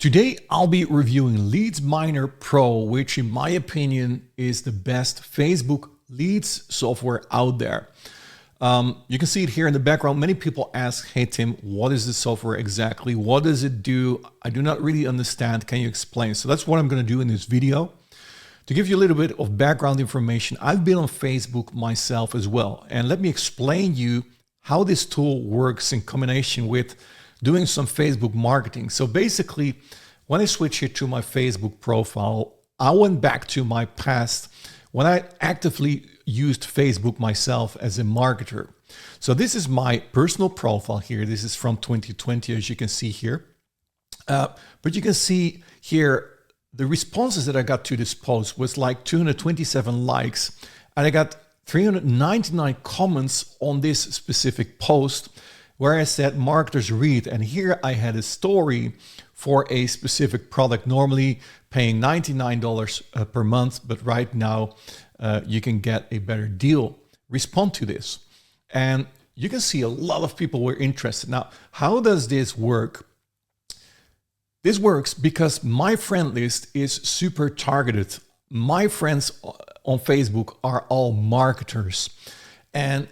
Today, I'll be reviewing LeadsMiner Pro, which in my opinion is the best Facebook leads software out there. You can see it here in the background. Many people ask, hey Tim, what is this software exactly? What does it do? I do not really understand. Can you explain? So that's what I'm going to do in this video. To give you a little bit of background information, I've been on Facebook myself as well. And let me explain you how this tool works in combination with doing some Facebook marketing. So basically, when I switch here to my Facebook profile, I went back to my past when I actively used Facebook myself as a marketer. So this is my personal profile here. This is from 2020, as you can see here. But you can see here, the responses that I got to this post was like 227 likes, and I got 399 comments on this specific post where I said marketers read, and here I had a story for a specific product, normally paying $99 per month, but right now you can get a better deal. Respond to this. And you can see a lot of people were interested. Now, how does this work? This works because my friend list is super targeted. My friends on Facebook are all marketers. And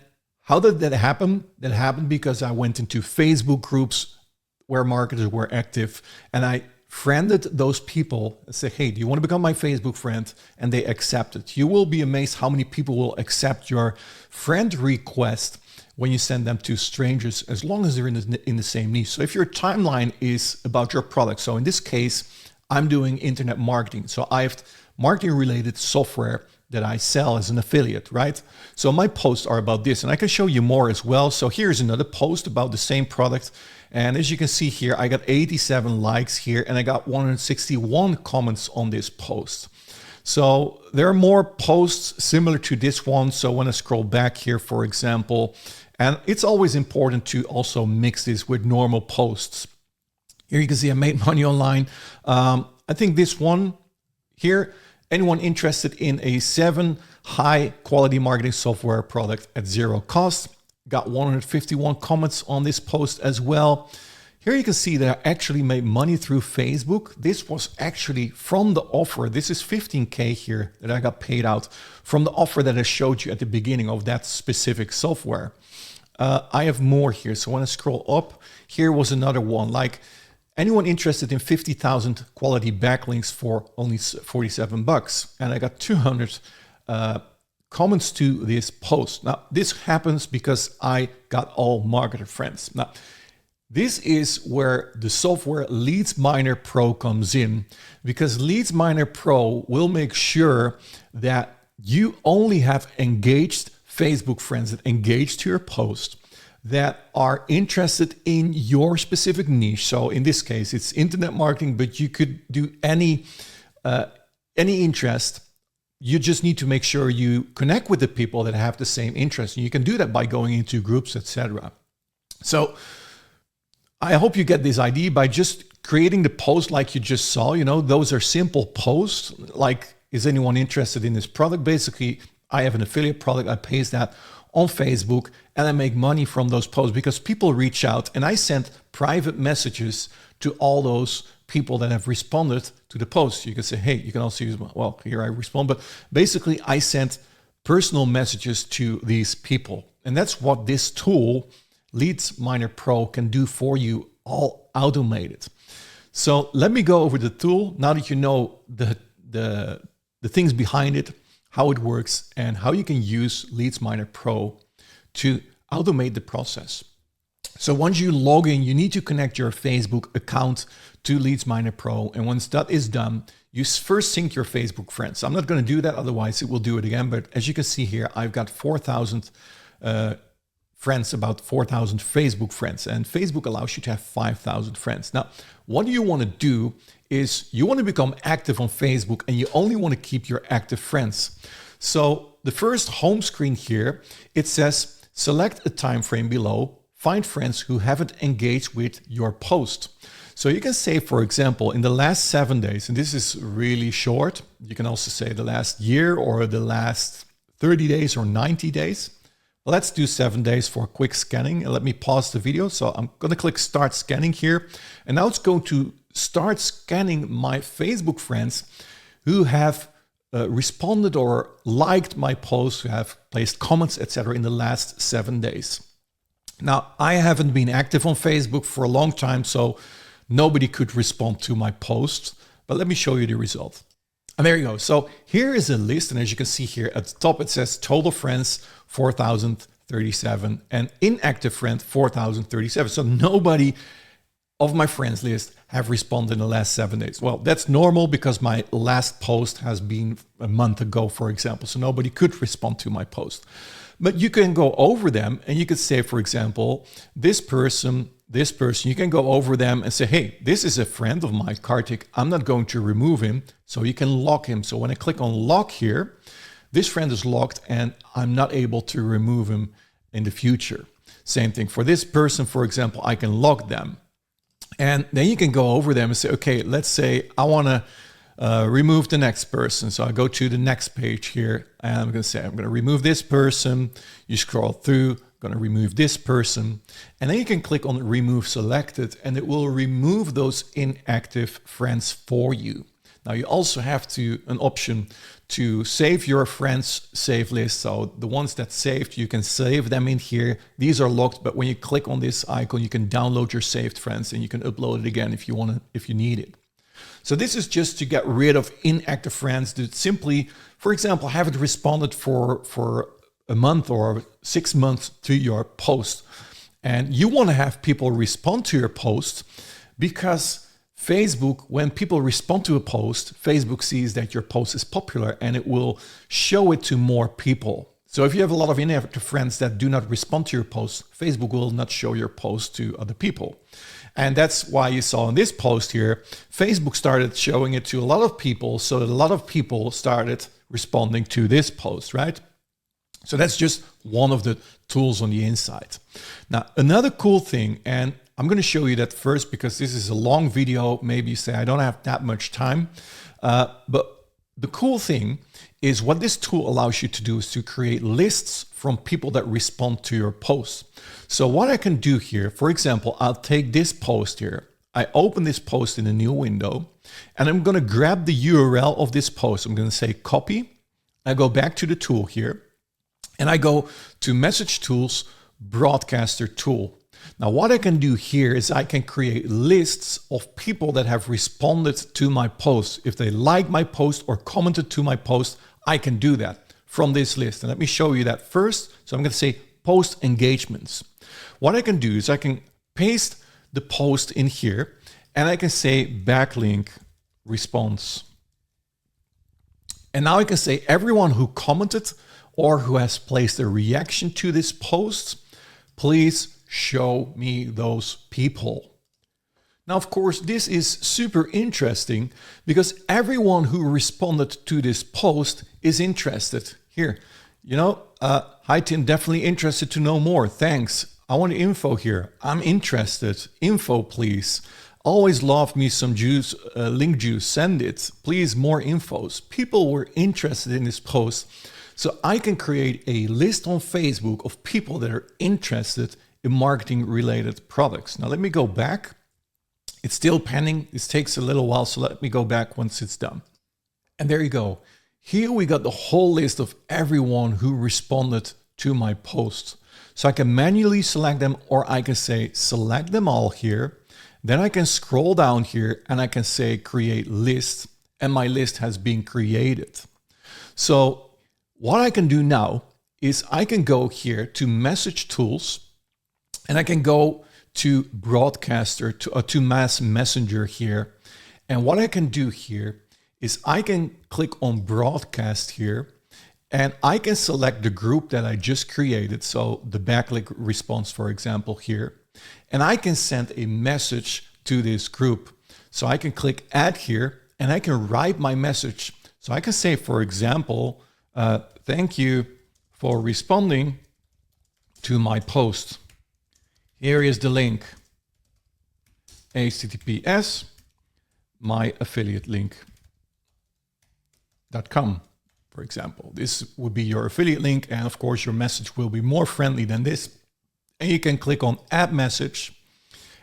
how did that happen? That happened because I went into Facebook groups where marketers were active, and I friended those people and said, hey, do you want to become my Facebook friend? And they accepted. You will be amazed how many people will accept your friend request when you send them to strangers, as long as they're in the same niche. So if your timeline is about your product, so in this case, I'm doing internet marketing. So I have marketing related software that I sell as an affiliate, right? So my posts are about this, and I can show you more as well. So here's another post about the same product. And as you can see here, I got 87 likes here, and I got 161 comments on this post. So there are more posts similar to this one. So when I scroll back here, for example, and it's always important to also mix this with normal posts. Here you can see I made money online. I think this one here, anyone interested in a 7 high quality marketing software product at zero cost, got 151 comments on this post as well. Here you can see that I actually made money through Facebook. This was actually from the offer. This is 15K here that I got paid out from the offer that I showed you at the beginning of that specific software. I have more here. So when I scroll up, here was another one. Like, anyone interested in 50,000 quality backlinks for only 47 bucks? And I got 200 comments to this post. Now, this happens because I got all marketer friends. Now, this is where the software LeadsMiner Pro comes in, because LeadsMiner Pro will make sure that you only have engaged Facebook friends that engage to your post, that are interested in your specific niche. So in this case, it's internet marketing, but you could do any interest. You just need to make sure you connect with the people that have the same interest. And you can do that by going into groups, etc. So I hope you get this idea by just creating the post like you just saw. You know, those are simple posts like, is anyone interested in this product? Basically, I have an affiliate product. I paste that on Facebook, and I make money from those posts because people reach out, and I send private messages to all those people that have responded to the post. You can say, hey, you can also use, well, here I respond, but basically I sent personal messages to these people. And that's what this tool, LeadsMiner Pro, can do for you, all automated. So let me go over the tool now that you know the things behind it, how it works, and how you can use LeadsMiner Pro to automate the process. So once you log in, you need to connect your Facebook account to LeadsMiner Pro. And once that is done, you first sync your Facebook friends. I'm not going to do that, otherwise it will do it again. But as you can see here, I've got 4,000 friends, about 4,000 Facebook friends. And Facebook allows you to have 5,000 friends. Now, what you want to do is you want to become active on Facebook, and you only want to keep your active friends. So the first home screen here, it says, select a time frame below, find friends who haven't engaged with your post. So you can say, for example, in the last 7 days, and this is really short, you can also say the last year or the last 30 days or 90 days. Let's do 7 days for a quick scanning, and let me pause the video. So I'm going to click start scanning here, and now it's going to start scanning my Facebook friends who have responded or liked my posts, who have placed comments, etc. in the last 7 days. Now, I haven't been active on Facebook for a long time, so nobody could respond to my posts, but let me show you the result. And there you go. So here is a list, and as you can see here at the top, it says total friends 4,037 and inactive friend 4,037. So nobody of my friends list have responded in the last 7 days. Well, that's normal because my last post has been a month ago, for example, so nobody could respond to my post. But you can go over them and you could say, for example, this person, you can go over them and say, hey, this is a friend of mine, Kartik. I'm not going to remove him. So you can lock him. So when I click on lock here, this friend is locked and I'm not able to remove him in the future. Same thing for this person, for example, I can lock them. And then you can go over them and say, okay, let's say I want to remove the next person. So I go to the next page here and I'm going to say, I'm going to remove this person. You scroll through, I'm going to remove this person. And then you can click on remove selected and it will remove those inactive friends for you. Now you also have an option to save your friends save list. So the ones that saved, you can save them in here. These are locked, but when you click on this icon, you can download your saved friends and you can upload it again if you need it. So this is just to get rid of inactive friends that simply, for example, haven't responded for a month or 6 months to your post. And you want to have people respond to your post because Facebook, when people respond to a post, Facebook sees that your post is popular and it will show it to more people. So if you have a lot of inactive friends that do not respond to your post, Facebook will not show your post to other people. And that's why you saw in this post here, Facebook started showing it to a lot of people so that a lot of people started responding to this post, right? So that's just one of the tools on the inside. Now, another cool thing, and I'm going to show you that first because this is a long video. Maybe you say, I don't have that much time. But the cool thing is what this tool allows you to do is to create lists from people that respond to your posts. So what I can do here, for example, I'll take this post here. I open this post in a new window and I'm going to grab the URL of this post. I'm going to say copy. I go back to the tool here and I go to Message Tools, Broadcaster Tool. Now what I can do here is I can create lists of people that have responded to my post. If they like my post or commented to my post, I can do that from this list. And let me show you that first. So I'm going to say post engagements. What I can do is I can paste the post in here and I can say backlink response. And now I can say everyone who commented or who has placed a reaction to this post, please show me those people. Now, of course, this is super interesting because everyone who responded to this post is interested. Here, hi Tim, definitely interested to know more. Thanks. I want info here. I'm interested. Info, please. Always love me some juice, link juice. Send it. Please, more infos. People were interested in this post. So I can create a list on Facebook of people that are interested in marketing related products. Now let me go back. It's still pending. This takes a little while, so let me go back once it's done. And there you go. Here we got the whole list of everyone who responded to my post. So I can manually select them, or I can say select them all here. Then I can scroll down here and I can say create list, and my list has been created. So what I can do now is I can go here to Message Tools and I can go to Broadcaster, to Mass Messenger here. And what I can do here is I can click on Broadcast here and I can select the group that I just created. So the backlink response, for example, here. And I can send a message to this group. So I can click add here and I can write my message. So I can say, for example, thank you for responding to my post. Here is the link, https myaffiliatelink.com, for example. This would be your affiliate link, and of course your message will be more friendly than this. And you can click on add message,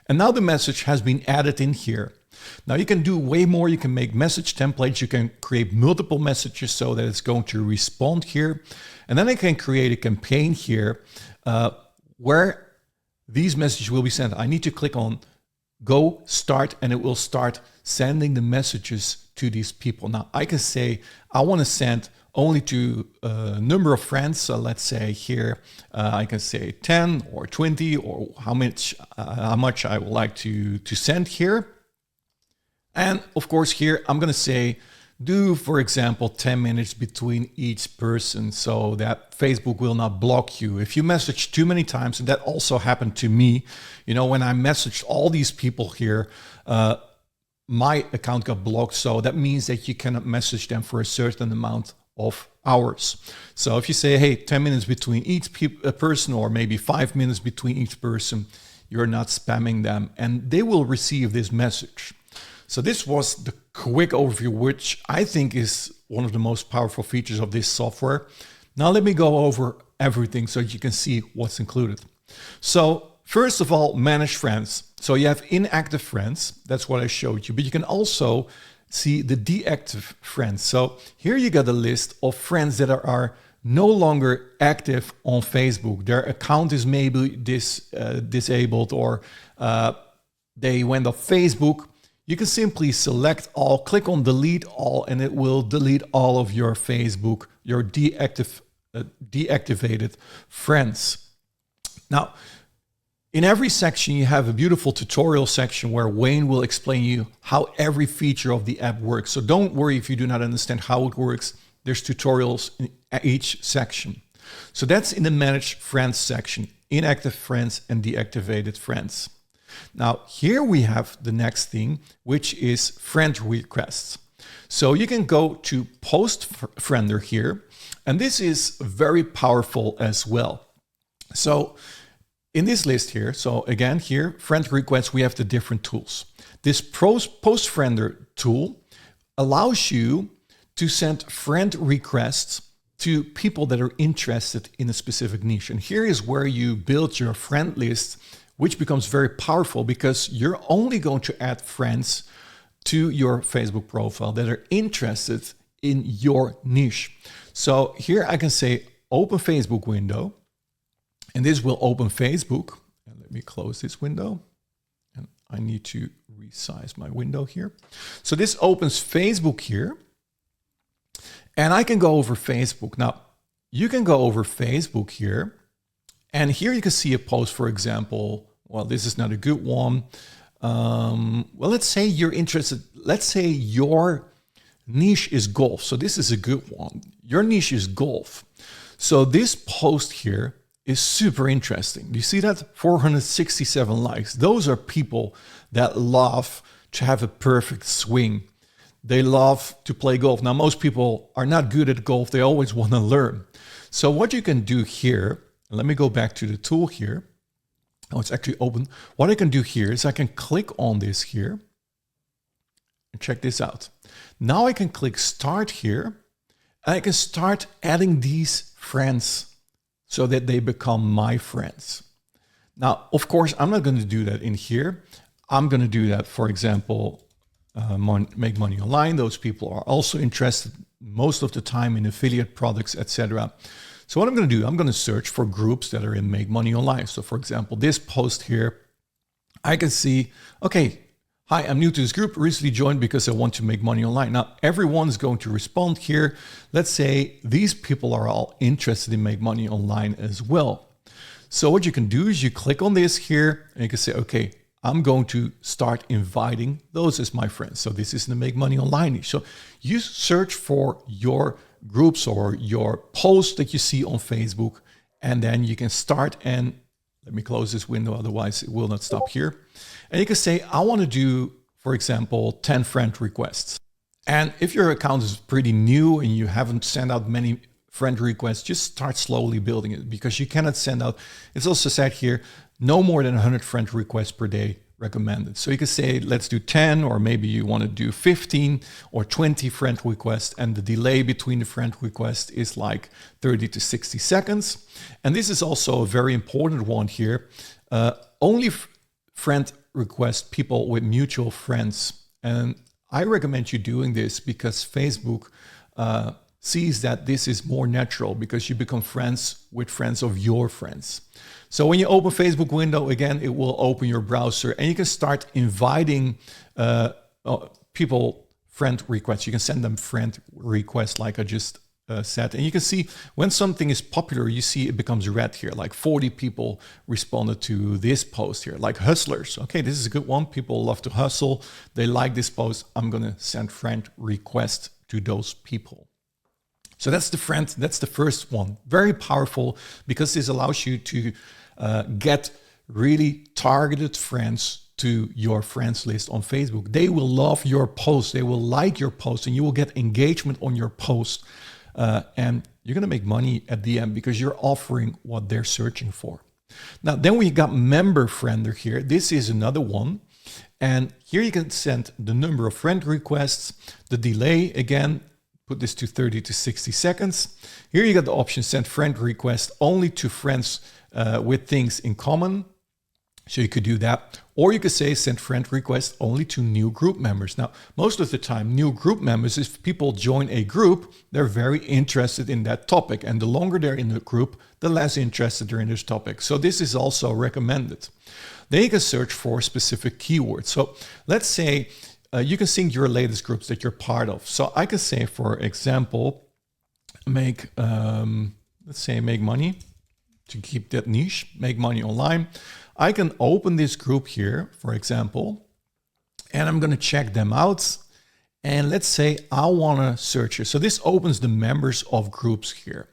and now the message has been added in here. Now you can do way more. You can make message templates. You can create multiple messages so that it's going to respond here. And then I can create a campaign here where these messages will be sent. I need to click on go start and it will start sending the messages to these people. Now I can say I want to send only to a number of friends. So let's say here I can say 10 or 20 or how much I would like to send here. And of course here I'm going to say do, for example, 10 minutes between each person so that Facebook will not block you. If you message too many times, and that also happened to me, you know, when I messaged all these people here, my account got blocked. So that means that you cannot message them for a certain amount of hours. So if you say, hey, 10 minutes between each person, or maybe 5 minutes between each person, you're not spamming them and they will receive this message. So this was the quick overview, which I think is one of the most powerful features of this software. Now let me go over everything so you can see what's included. So first of all, manage friends. So you have inactive friends, that's what I showed you, but you can also see the deactive friends. So here you got a list of friends that are no longer active on Facebook. Their account is maybe disabled, or they went off Facebook. You can simply select all, click on delete all, and it will delete all of your Facebook, your deactivated friends. Now, in every section, you have a beautiful tutorial section where Wayne will explain you how every feature of the app works. So don't worry if you do not understand how it works. There's tutorials in each section. So that's in the manage friends section, inactive friends and deactivated friends. Now here we have the next thing, which is friend requests. So you can go to post friender here, and this is very powerful as well. So in this list here, so again here, friend requests, we have the different tools. This post friender tool allows you to send friend requests to people that are interested in a specific niche. And here is where you build your friend list, which becomes very powerful because you're only going to add friends to your Facebook profile that are interested in your niche. So here I can say open Facebook window, and this will open Facebook. And let me close this window. And I need to resize my window here. So this opens Facebook here, and I can go over Facebook. Now you can go over Facebook here, and here you can see a post, for example. Well, this is not a good one. Well, let's say you're interested. Let's say your niche is golf. So this is a good one. Your niche is golf. So this post here is super interesting. Do you see that? 467 likes. Those are people that love to have a perfect swing. They love to play golf. Now, most people are not good at golf. They always want to learn. So what you can do here, and let me go back to the tool here. Oh, it's actually open. What I can do here is I can click on this here and check this out. Now I can click start here, and I can start adding these friends so that they become my friends. Now, of course, I'm not going to do that in here. I'm going to do that, for example, make money online. Those people are also interested most of the time in affiliate products, etc. So what I'm going to do, I'm going to search for groups that are in Make Money Online. So for example, this post here, I can see, okay, hi, I'm new to this group, recently joined because I want to make money online. Now, everyone's going to respond here. Let's say these people are all interested in Make Money Online as well. So what you can do is you click on this here and you can say, okay, I'm going to start inviting those as my friends. So this is the Make Money Online niche. So you search for your groups or your posts that you see on Facebook, and then you can start, and let me close this window, otherwise it will not stop here. And you can say, I want to do, for example, 10 friend requests. And if your account is pretty new and you haven't sent out many friend requests, just start slowly building it, because you cannot send out, it's also said here, no more than 100 friend requests per day recommended. So you can say, let's do 10, or maybe you want to do 15 or 20 friend requests, and the delay between the friend requests is like 30 to 60 seconds. And this is also a very important one here. Only friend request people with mutual friends And I recommend you doing this because Facebook sees that this is more natural because you become friends with friends of your friends. So when you open Facebook window, again, it will open your browser and you can start inviting people friend requests. You can send them friend requests like I just said. And you can see when something is popular, you see it becomes red here, like 40 people responded to this post here, like hustlers. Okay, this is a good one. People love to hustle. They like this post. I'm going to send friend request to those people. So that's the first one. Very powerful because this allows you to get really targeted friends to your friends list on Facebook. They will love your post. They will like your post and you will get engagement on your post. And you're going to make money at the end because you're offering what they're searching for. Now, then we got member friender here. This is another one. And here you can send the number of friend requests, the delay again, put this to 30 to 60 seconds. Here you got the option send friend request only to friends with things in common. So you could do that. Or you could say send friend request only to new group members. Now, most of the time, new group members, if people join a group, they're very interested in that topic. And the longer they're in the group, the less interested they're in this topic. So this is also recommended. Then you can search for specific keywords. So let's say you can sync your latest groups that you're part of. So I can say, for example, make money, to keep that niche, make money online. I can open this group here, for example, and I'm going to check them out. And let's say I want to search here. So this opens the members of groups here.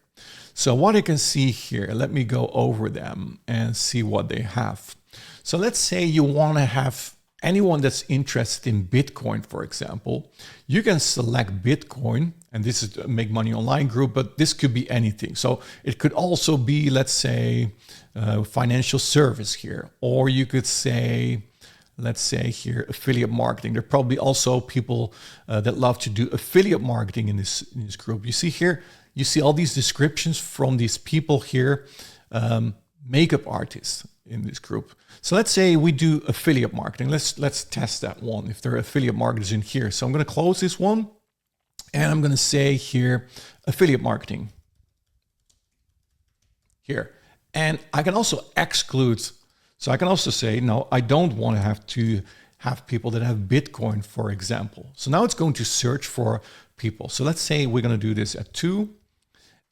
So what I can see here, let me go over them and see what they have. So let's say you want to have anyone that's interested in Bitcoin, for example. You can select Bitcoin, and this is a Make Money Online group, but this could be anything. So it could also be, let's say, financial service here, or you could say, let's say here, affiliate marketing. There are probably also people that love to do affiliate marketing in this group. You see here, you see all these descriptions from these people here, makeup artists in this group. So let's say we do affiliate marketing. Let's test that one, if there are affiliate marketers in here. So I'm going to close this one and I'm going to say here, affiliate marketing here. And I can also exclude. So I can also say, no, I don't want to have people that have Bitcoin, for example. So now it's going to search for people. So let's say we're going to do this at 2.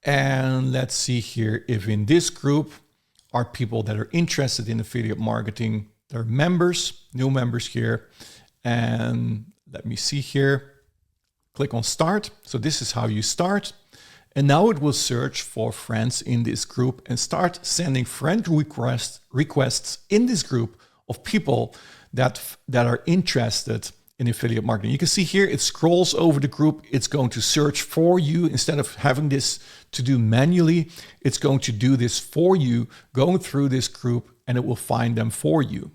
And let's see here if in this group are people that are interested in affiliate marketing. They're members, new members here. And let me see here. Click on start. So this is how you start. And now it will search for friends in this group and start sending friend requests in this group of people that are interested in affiliate marketing. You can see here, it scrolls over the group. It's going to search for you. Instead of having this to do manually, it's going to do this for you, going through this group, and it will find them for you.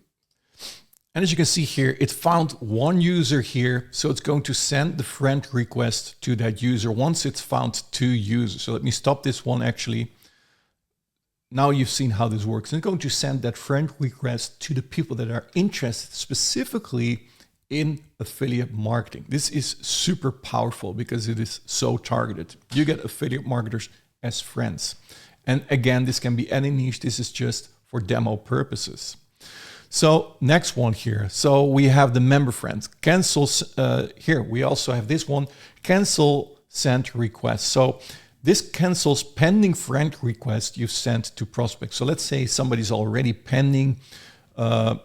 And as you can see here, it found one user here. So it's going to send the friend request to that user once it's found 2 users. So let me stop this one actually. Now you've seen how this works. And it's going to send that friend request to the people that are interested specifically in affiliate marketing. This is super powerful because it is so targeted. You get affiliate marketers as friends. And again, this can be any niche. This is just for demo purposes. So next one here. So we have the member friends. Cancels here. We also have this one. Cancel send request. So this cancels pending friend request you've sent to prospects. So let's say somebody's already pending a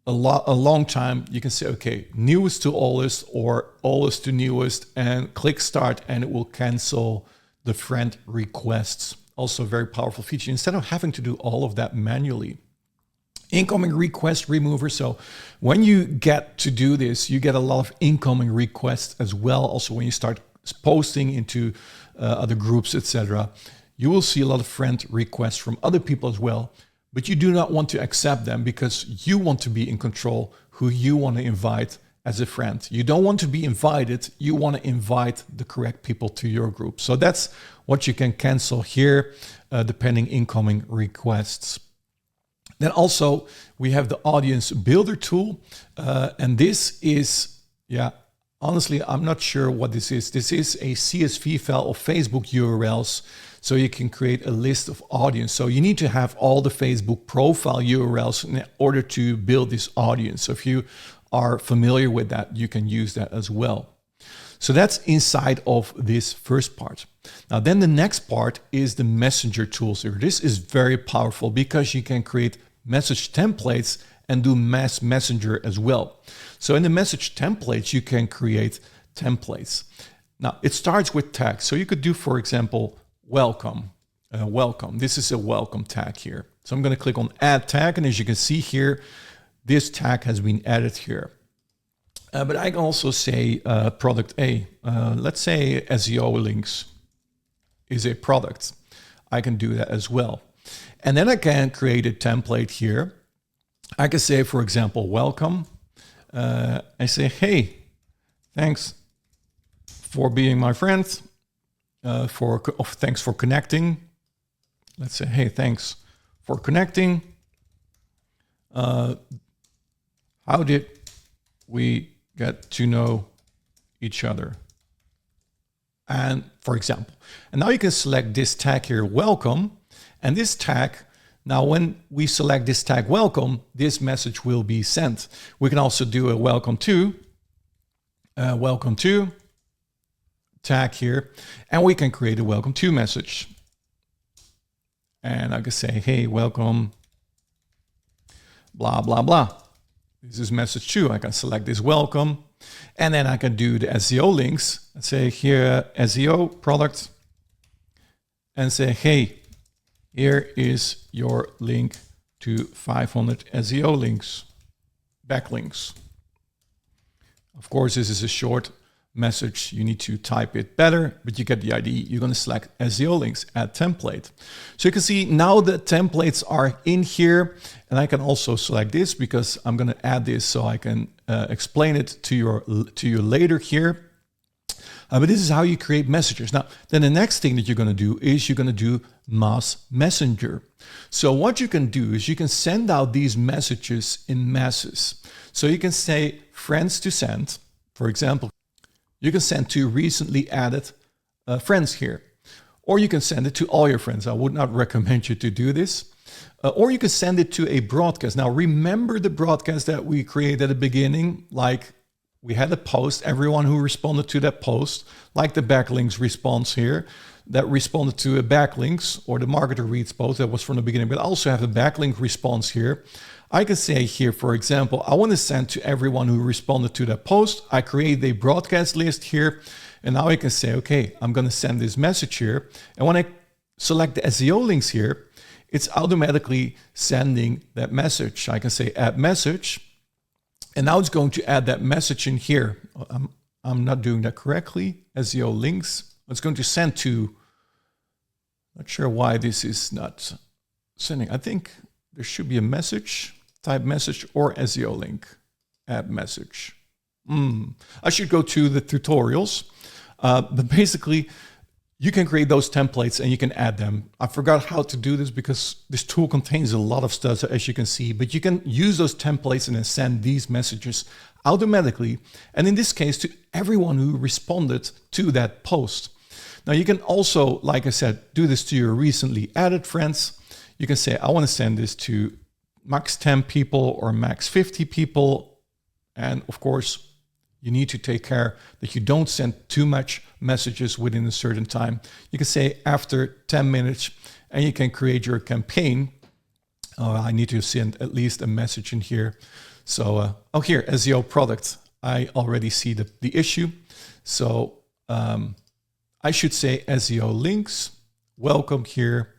long time. You can say, okay, newest to oldest or oldest to newest, and click start, and it will cancel the friend requests. Also a very powerful feature instead of having to do all of that manually. Incoming request remover. So when you get to do this, you get a lot of incoming requests as well. Also, when you start posting into other groups, etc., you will see a lot of friend requests from other people as well. But you do not want to accept them because you want to be in control who you want to invite as a friend. You don't want to be invited. You want to invite the correct people to your group. So that's what you can cancel here, depending incoming requests. Then also we have the audience builder tool. And this is Yeah, honestly, I'm not sure what this is. This is a CSV file of Facebook URLs, so you can create a list of audience. So you need to have all the Facebook profile URLs in order to build this audience. So if you are familiar with that, you can use that as well. So that's inside of this first part. Now then the next part is the messenger tools here. This is very powerful because you can create message templates and do mass messenger as well. So in the message templates, you can create templates. Now it starts with tags. So you could do, for example, welcome. Welcome. This is a welcome tag here. So I'm going to click on add tag. And as you can see here, this tag has been added here. But I can also say product A. Let's say SEO links is a product. I can do that as well. And then I can create a template here. I can say, for example, welcome. I say, hey, thanks for being my friend. Thanks for connecting. Let's say, hey, thanks for connecting. How did we get to know each other? And for example, and now you can select this tag here, welcome. And this tag, now when we select this tag, welcome, this message will be sent. We can also do a welcome to tag here. And we can create a welcome to message. And I can say, hey, welcome, blah, blah, blah. This is message 2. I can select this welcome. And then I can do the SEO links and say here SEO product and say, hey, here is your link to 500 SEO links, backlinks. Of course, this is a short message. You need to type it better, but you get the idea. You're going to select SEO links, add template. So you can see now the templates are in here, and I can also select this because I'm going to add this so I can explain it to you later here. But this is how you create messages. Now, then the next thing that you're going to do is you're going to do mass messenger. So what you can do is you can send out these messages in masses. So you can say friends to send, for example. You can send to recently added friends here, or you can send it to all your friends. I would not recommend you to do this. Or you can send it to a broadcast. Now, remember the broadcast that we created at the beginning, like we had a post, everyone who responded to that post, like the backlinks response here, that responded to a backlinks, or the marketer reads post that was from the beginning, but I also have a backlink response here. I can say here, for example, I want to send to everyone who responded to that post. I create a broadcast list here, and now I can say, okay, I'm going to send this message here. And when I select the SEO links here, it's automatically sending that message. I can say add message, and now it's going to add that message in here. I'm not doing that correctly. SEO links. It's going to send to, not sure why this is not sending. I think there should be a message, type message or SEO link, add message. I should go to the tutorials, but basically you can create those templates and you can add them. I forgot how to do this because this tool contains a lot of stuff, as you can see, but you can use those templates and then send these messages automatically. And in this case, to everyone who responded to that post. Now you can also, like I said, do this to your recently added friends. You can say, I want to send this to max 10 people or max 50 people. And of course, you need to take care that you don't send too much messages within a certain time. You can say after 10 minutes and you can create your campaign. I need to send at least a message in here. So, here, SEO product. I already see the issue. So I should say SEO links, welcome here.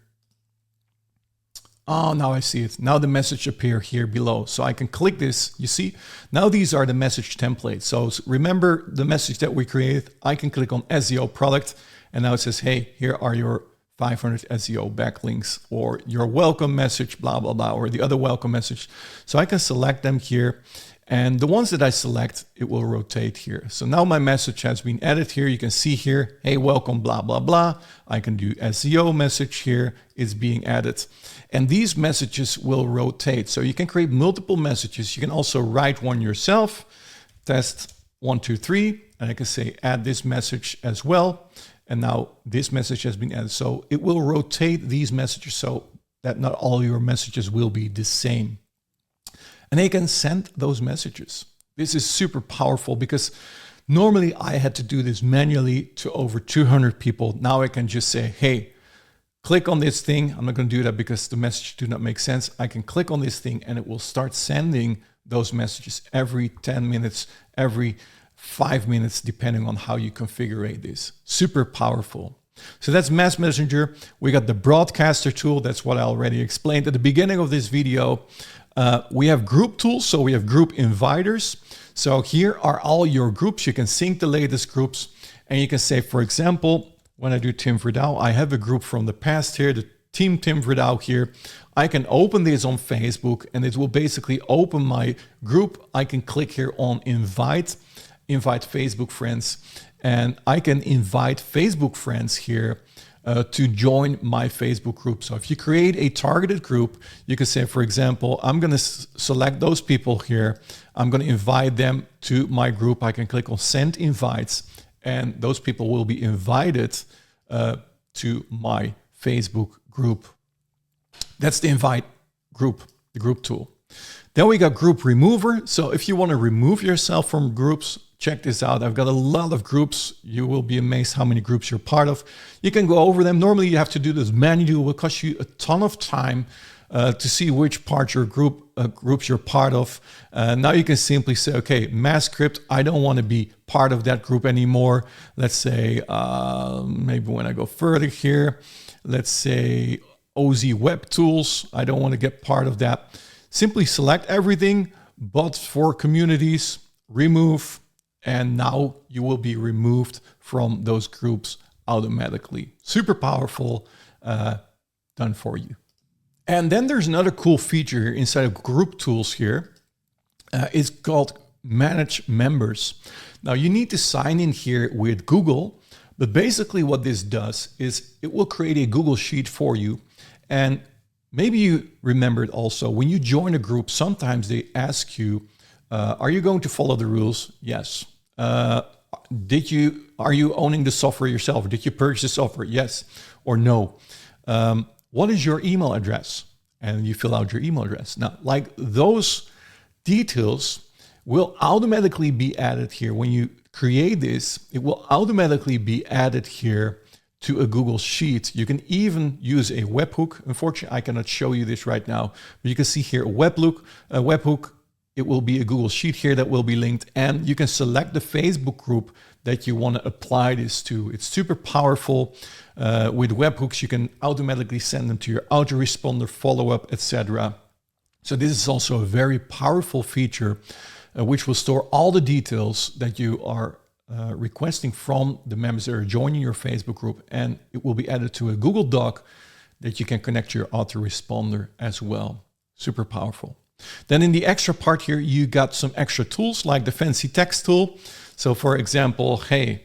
Oh, now I see it. Now the message appear here below. So I can click this. You see, now these are the message templates. So remember the message that we created. I can click on SEO product. And now it says, hey, here are your 500 SEO backlinks or your welcome message, blah, blah, blah, or the other welcome message. So I can select them here. And the ones that I select, it will rotate here. So now my message has been added here. You can see here, hey, welcome, blah, blah, blah. I can do SEO message here. It's being added. And these messages will rotate. So you can create multiple messages. You can also write one yourself. Test 1, 2, 3, and I can say add this message as well. And now this message has been added. So it will rotate these messages so that not all your messages will be the same. And they can send those messages. This is super powerful because normally I had to do this manually to over 200 people. Now I can just say, hey, click on this thing. I'm not going to do that because the messages do not make sense. I can click on this thing and it will start sending those messages every 10 minutes, every 5 minutes, depending on how you configure this. Super powerful. So that's Mass Messenger. We got the broadcaster tool. That's what I already explained at the beginning of this video. We have group tools. So we have group inviters. So here are all your groups. You can sync the latest groups and you can say, for example, when I do Tim Verdouw, I have a group from the past here, the Team Tim Verdouw here. I can open this on Facebook and it will basically open my group. I can click here on invite Facebook friends, and I can invite Facebook friends here to join my Facebook group. So if you create a targeted group, you can say, for example, I'm going to select those people here. I'm going to invite them to my group. I can click on send invites and those people will be invited to my Facebook group. That's the invite group, the group tool. Then we got group remover. So if you want to remove yourself from groups, check this out. I've got a lot of groups. You will be amazed how many groups you're part of. You can go over them. Normally you have to do this manually. It will cost you a ton of time to see which part your groups you're part of. Now you can simply say, okay, mass script, I don't want to be part of that group anymore. Let's say, maybe when I go further here, let's say OZ Web Tools. I don't want to get part of that. Simply select everything, but for communities, remove, and now you will be removed from those groups automatically. Super powerful, done for you. And then there's another cool feature here inside of group tools here. It's called Manage Members. Now you need to sign in here with Google, but basically what this does is it will create a Google Sheet for you. And maybe you remembered also, when you join a group, sometimes they ask you, are you going to follow the rules? Yes. Are you owning the software yourself? Did you purchase the software? Yes or no. What is your email address? And you fill out your email address. Now, like those details will automatically be added here. When you create this, it will automatically be added here to a Google Sheet. You can even use a webhook. Unfortunately, I cannot show you this right now, but you can see here a webhook. It will be a Google Sheet here that will be linked, and you can select the Facebook group that you want to apply this to. It's super powerful. With webhooks, you can automatically send them to your autoresponder, follow-up, etc. So this is also a very powerful feature, which will store all the details that you are requesting from the members that are joining your Facebook group, and it will be added to a Google Doc that you can connect to your autoresponder as well. Super powerful. Then in the extra part here, you got some extra tools like the fancy text tool. So for example, hey,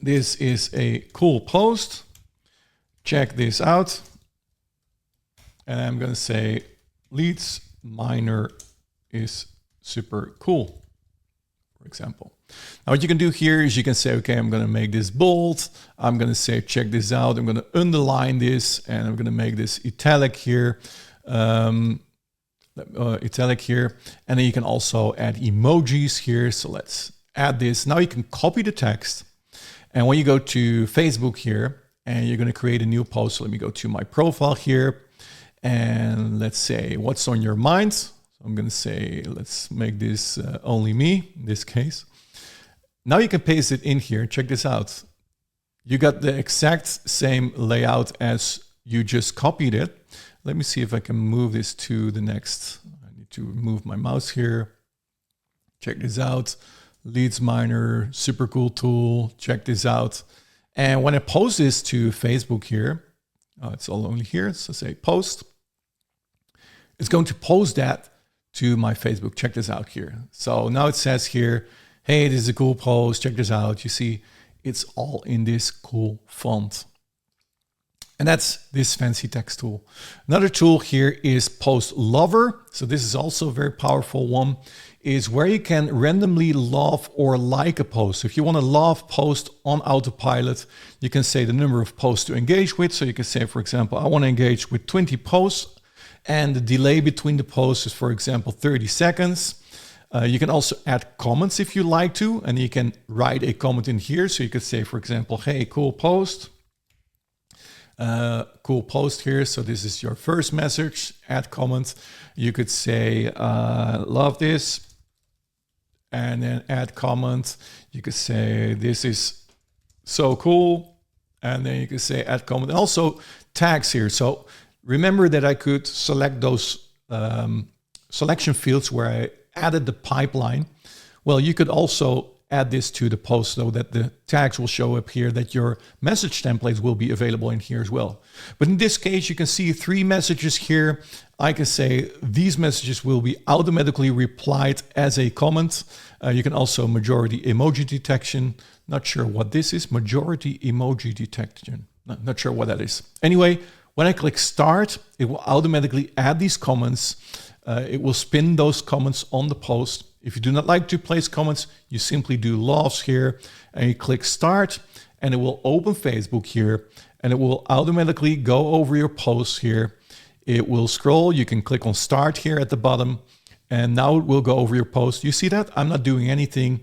this is a cool post. Check this out. And I'm going to say LeadsMiner is super cool, for example. Now what you can do here is you can say, okay, I'm going to make this bold. I'm going to say, check this out. I'm going to underline this and I'm going to make this italic here. Italic here. And then you can also add emojis here. So let's add this. Now you can copy the text. And when you go to Facebook here and you're going to create a new post, so let me go to my profile here. And let's say, what's on your mind? So I'm going to say, let's make this only me in this case. Now you can paste it in here. Check this out. You got the exact same layout as you just copied it. Let me see if I can move this to the next. I need to move my mouse here. Check this out. LeadsMiner, super cool tool. Check this out. And when I post this to Facebook here, it's all only here. So say post. It's going to post that to my Facebook. Check this out here. So now it says here, hey, this is a cool post. Check this out. You see, it's all in this cool font. And that's this fancy text tool. Another tool here is Post Lover. So this is also a very powerful one. is where you can randomly love or like a post. So if you want to love post on autopilot, you can say the number of posts to engage with. So you can say, for example, I want to engage with 20 posts, and the delay between the posts is, for example, 30 seconds. You can also add comments if you like to, and you can write a comment in here. So you could say, for example, hey, cool post. Cool post here. So this is your first message, add comment. You could say, love this, and then add comment. You could say, this is so cool. And then you could say add comment, and also tags here. So remember that I could select those selection fields where I added the pipeline. Well, you could also add this to the post so that the tags will show up here, that your message templates will be available in here as well. But in this case, you can see 3 messages here. I can say these messages will be automatically replied as a comment. You can also majority emoji detection. Not sure what this is. Majority emoji detection. Not sure what that is. Anyway, when I click start, it will automatically add these comments. It will spin those comments on the post. If you do not like to place comments, you simply do loves here and you click start, and it will open Facebook here, and it will automatically go over your posts here. It will scroll. You can click on start here at the bottom, and now it will go over your post. You see that? I'm not doing anything.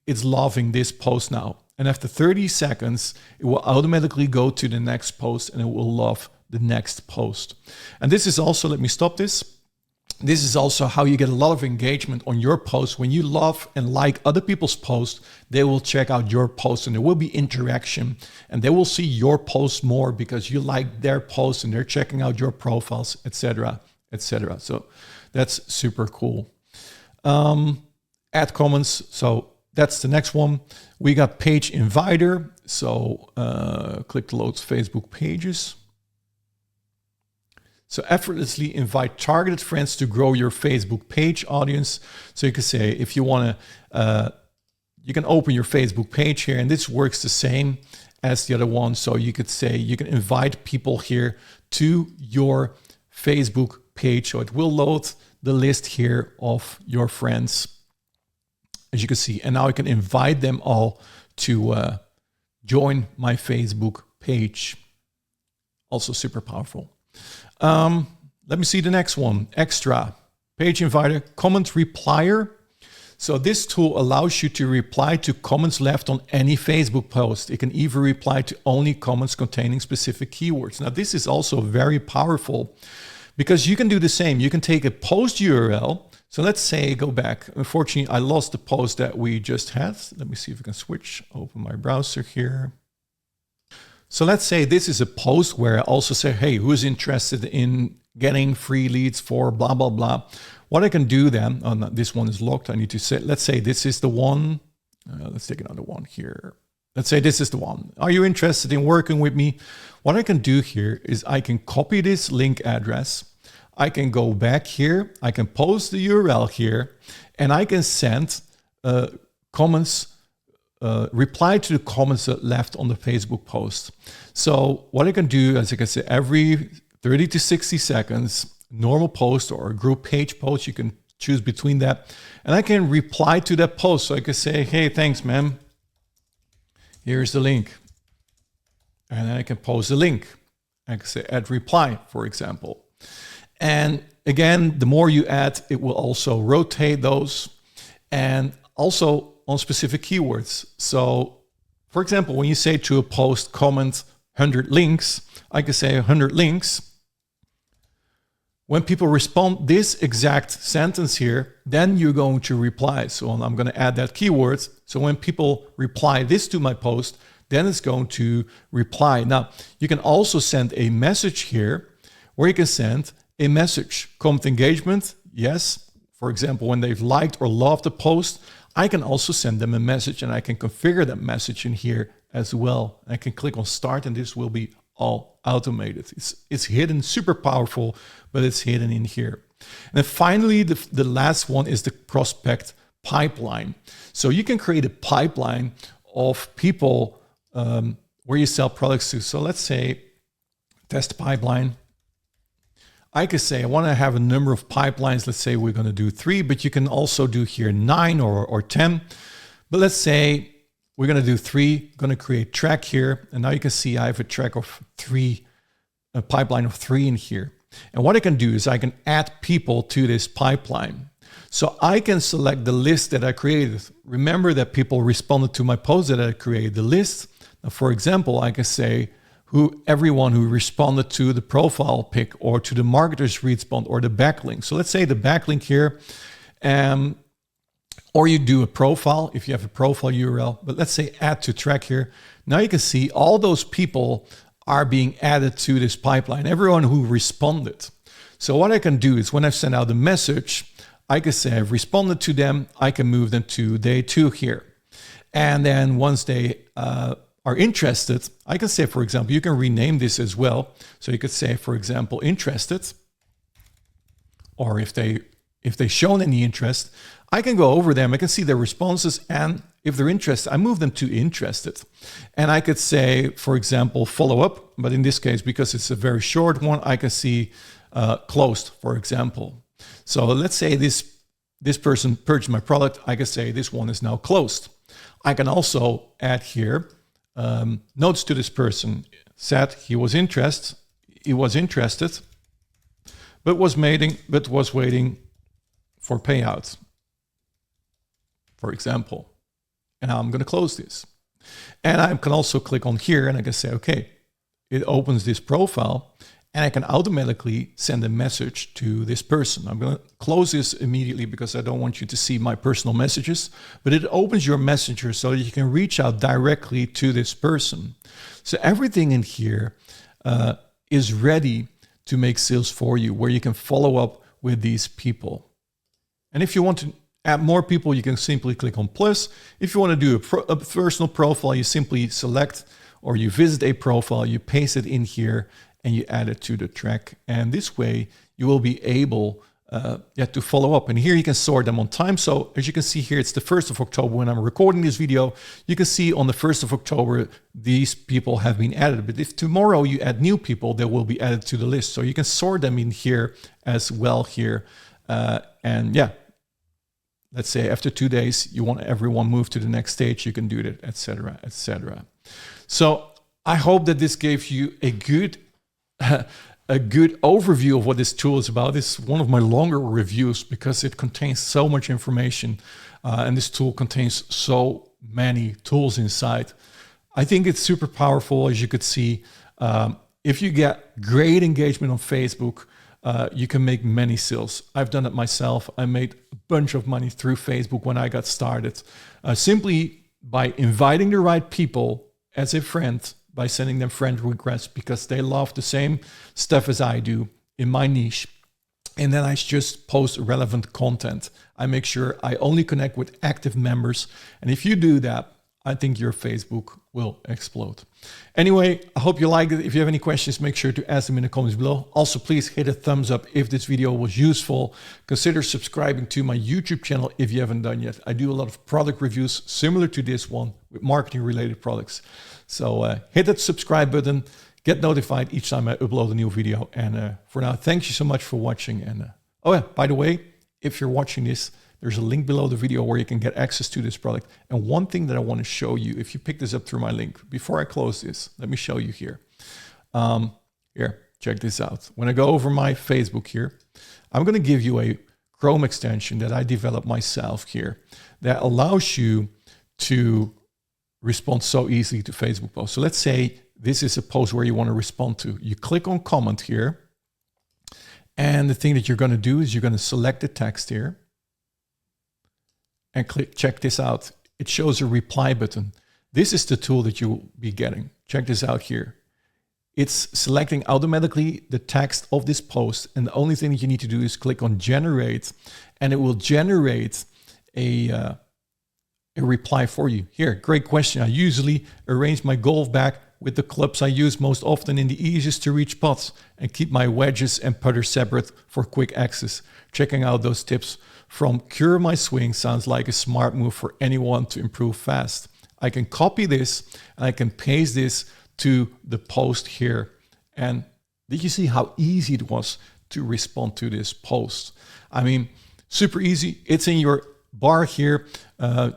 It's loving this post now. And after 30 seconds, it will automatically go to the next post, and it will love the next post. And this is also, let me stop this. This is also how you get a lot of engagement on your posts. When you love and like other people's posts, they will check out your posts, and there will be interaction, and they will see your posts more because you like their posts and they're checking out your profiles, etc., etc. So that's super cool. Add comments. So that's the next one. We got page inviter. So click to load Facebook pages. So effortlessly invite targeted friends to grow your Facebook page audience. So you can say, if you want to, you can open your Facebook page here, and this works the same as the other one. So you could say, you can invite people here to your Facebook page. So it will load the list here of your friends, as you can see. And now I can invite them all to join my Facebook page. Also super powerful. Let me see the next one. Extra page inviter, comment replier. So this tool allows you to reply to comments left on any Facebook post. It can even reply to only comments containing specific keywords. Now this is also very powerful because you can do the same. You can take a post URL. So let's say, go back. Unfortunately, I lost the post that we just had. Let me see if I can switch, open my browser here. So let's say this is a post where I also say, hey, who's interested in getting free leads for blah, blah, blah. What I can do then, oh no, this one is locked. I need to say, let's say this is the one. Let's take another one here. Let's say this is the one. Are you interested in working with me? What I can do here is I can copy this link address. I can go back here. I can post the URL here, and I can send comments, reply to the comments that left on the Facebook post. So what I can do, as I can say, every 30 to 60 seconds, normal post or a group page post, you can choose between that. And I can reply to that post. So I can say, hey, thanks, man. Here's the link. And then I can post the link. I can say add reply, for example. And again, the more you add, it will also rotate those. And also on specific keywords. So for example, when you say to a post, comment 100 links, I can say 100 links. When people respond this exact sentence here, then you're going to reply. So I'm going to add that keyword. So when people reply this to my post, then it's going to reply. Now, you can also send a message here where you can send a message. Comment engagement, yes. For example, when they've liked or loved the post, I can also send them a message, and I can configure that message in here as well. I can click on start, and this will be all automated. It's hidden, super powerful, but it's hidden in here. And then finally, the last one is the prospect pipeline. So you can create a pipeline of people where you sell products to. So let's say test pipeline. I could say I want to have a number of pipelines. Let's say we're going to do 3, but you can also do here 9 or 10. But let's say we're going to do 3, going to create track here. And now you can see I have a track of 3, a pipeline of 3 in here. And what I can do is I can add people to this pipeline. So I can select the list that I created. Remember that people responded to my post that I created the list. Now, for example, I can say everyone who responded to the profile pic or to the marketer's response or the backlink. So let's say the backlink here, or you do a profile if you have a profile URL, but let's say add to track here. Now you can see all those people are being added to this pipeline, everyone who responded. So what I can do is when I send out the message, I can say I've responded to them. I can move them to day 2 here. And then once they are interested, I can say, for example, you can rename this as well. So you could say, for example, interested, or if they shown any interest, I can go over them. I can see their responses, and if they're interested, I move them to interested. And I could say, for example, follow up, but in this case, because it's a very short one, I can see closed, for example. So let's say this person purchased my product. I can say this one is now closed. I can also add here notes to this person. Said he was interested, but was waiting for payout, for example. And I'm going to close this. And I can also click on here and I can say, okay, it opens this profile and I can automatically send a message to this person. I'm going to close this immediately because I don't want you to see my personal messages, but it opens your messenger so that you can reach out directly to this person. So everything in here is ready to make sales for you, where you can follow up with these people. And if you want to add more people, you can simply click on plus. If you want to do a personal profile, you simply select or you visit a profile, you paste it in here, and you add it to the track. And this way you will be able to follow up. And here you can sort them on time. So as you can see here, it's the 1st of October when I'm recording this video. You can see on the 1st of October, these people have been added. But if tomorrow you add new people, they will be added to the list. So you can sort them in here as well here. And yeah, let's say after 2 days, you want everyone moved to the next stage, you can do that, etc., etc. So I hope that this gave you a good overview of what this tool is about. It's one of my longer reviews because it contains so much information, and this tool contains so many tools inside. I think it's super powerful, as you could see. If you get great engagement on Facebook, you can make many sales. I've done it myself. I made a bunch of money through Facebook when I got started, simply by inviting the right people as a friend, by sending them friend requests because they love the same stuff as I do in my niche. And then I just post relevant content. I make sure I only connect with active members. And if you do that, I think your Facebook will explode. Anyway, I hope you liked it. If you have any questions, make sure to ask them in the comments below. Also, please hit a thumbs up if this video was useful. Consider subscribing to my YouTube channel if you haven't done yet. I do a lot of product reviews similar to this one with marketing related products. So hit that subscribe button, get notified each time I upload a new video. And for now, thank you so much for watching. And oh yeah, by the way, if you're watching this, there's a link below the video where you can get access to this product. And one thing that I want to show you, if you pick this up through my link, before I close this, let me show you here. Here, check this out. When I go over my Facebook here, I'm going to give you a Chrome extension that I developed myself here that allows you to respond so easily to Facebook posts. So let's say this is a post where you want to respond to. You click on comment here. And the thing that you're going to do is you're going to select the text here. And check this out. It shows a reply button. This is the tool that you'll be getting. Check this out here. It's selecting automatically the text of this post. And the only thing that you need to do is click on generate, and it will generate a reply for you. Here, great question. I usually arrange my golf bag with the clubs I use most often in the easiest to reach spots and keep my wedges and putters separate for quick access. Checking out those tips from Cure My Swing sounds like a smart move for anyone to improve fast. I can copy this and I can paste this to the post here. And did you see how easy it was to respond to this post. I mean, super easy. It's in your bar here.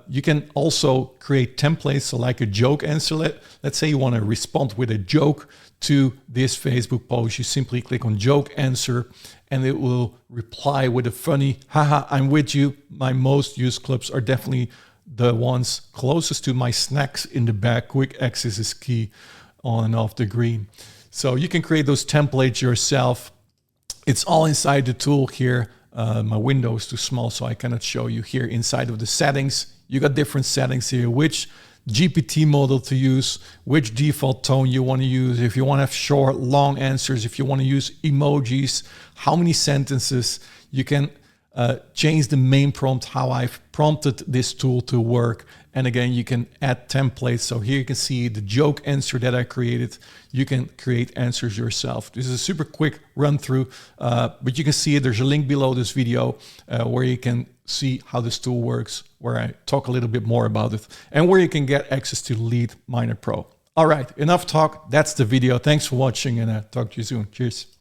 You can also create templates, so like a joke answer. Let's say you want to respond with a joke to this Facebook post. You simply click on joke answer and it will reply with a funny, haha, I'm with you. My most used clips are definitely the ones closest to my snacks in the back. Quick access is key, on and off the green. So you can create those templates yourself. It's all inside the tool here. My window is too small, so I cannot show you here. Inside of the settings, you got different settings here, which GPT model to use, which default tone you want to use, if you want to have short, long answers, if you want to use emojis, how many sentences. You can change the main prompt, how I've prompted this tool to work. And again, you can add templates. So here you can see the joke answer that I created. You can create answers yourself. This is a super quick run through, but you can see it. There's a link below this video where you can see how this tool works, where I talk a little bit more about it, and where you can get access to LeadsMiner Pro. All right, enough talk. That's the video. Thanks for watching, and talk to you soon. Cheers.